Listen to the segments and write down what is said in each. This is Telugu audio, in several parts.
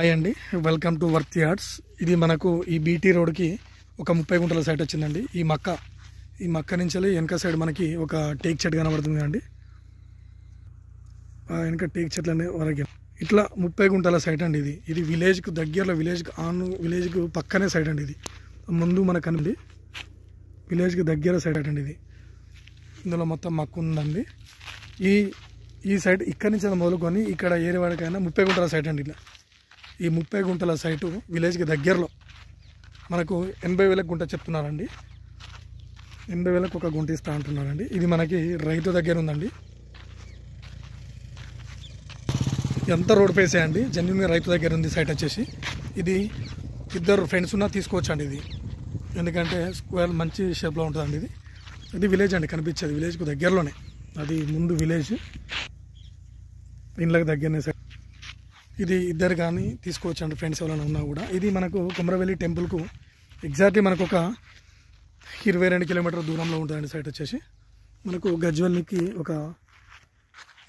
హాయ్ అండి, వెల్కమ్ టు వర్త్ యార్డ్స్. ఇది మనకు ఈ బీటీ రోడ్కి ఒక 30 గుంటల సైట్ వచ్చిందండి. ఈ మక్క నుంచి వెనక సైడ్ మనకి ఒక టేక్ చెట్టు కనబడుతుంది అండి. వెనక టేక్ చెట్లు అనే వరకు ఇట్లా 30 గుంటల సైట్ అండి. ఇది విలేజ్కు దగ్గరలో, విలేజ్కు పక్కనే సైట్ అండి. ఇది ముందు మనకు అండి విలేజ్కి దగ్గర సైట్ అండి. ఇది ఇందులో మొత్తం మక్క ఉందండి. ఈ సైట్ ఇక్కడి నుంచి మొదలుకొని ఇక్కడ ఏరే వాడికైనా 30 గుంటల సైట్ అండి. ఇలా ఈ 30 గుంటల సైటు విలేజ్కి దగ్గరలో మనకు 80,000 గుంట చెప్తున్నారండి. 80,000 ఒక గుంట ఇస్తా అంటున్నారండి. ఇది మనకి రైతు దగ్గర ఉందండి. ఎంత రోడ్ పేసే అండి, జెన్యున్గా రైతు దగ్గర ఉంది సైట్ వచ్చేసి. ఇది ఇద్దరు ఫ్రెండ్స్ ఉన్నా తీసుకోవచ్చండి. ఇది ఎందుకంటే స్క్వేర్ మంచి షేప్లో ఉంటుందండి. ఇది విలేజ్ అండి, కనిపించేది విలేజ్కు దగ్గరలోనే. అది ముందు విలేజ్, ఇండ్లకు దగ్గరనే సైడ్. ఇది ఇద్దరు కానీ తీసుకోవచ్చండి, ఫ్రెండ్స్ ఎవరైనా ఉన్నా కూడా. ఇది మనకు కొమరవెల్లి టెంపుల్కు ఎగ్జాక్ట్లీ మనకు ఒక 22 కిలోమీటర్ దూరంలో ఉంటుందండి సైట్ వచ్చేసి. మనకు గజ్వెల్కి ఒక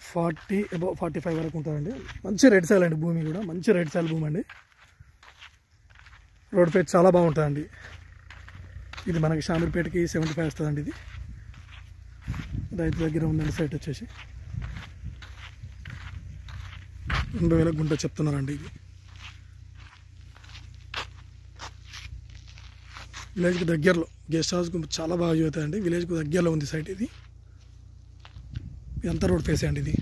45 వరకు ఉంటుందండి. మంచి రెడ్ సాయిల్ అండి, భూమి కూడా మంచి రెడ్ సాయిల్ భూమి అండి. రోడ్ పేజ్ చాలా బాగుంటుందండి. ఇది మనకి షామీర్పేటకి 75 వస్తుందండి. ఇది రైతు దగ్గర ఉందండి సైట్ వచ్చేసి. 80,000 గుంట చెప్తున్నారండి. ఇది విలేజ్కి దగ్గరలో, గెస్ట్ హౌస్కి చాలా బాగా అవుతాయండి. విలేజ్కి దగ్గరలో ఉంది సైట్. ఇది ఎంత రోడ్ ఫేస్ అండి. ఇది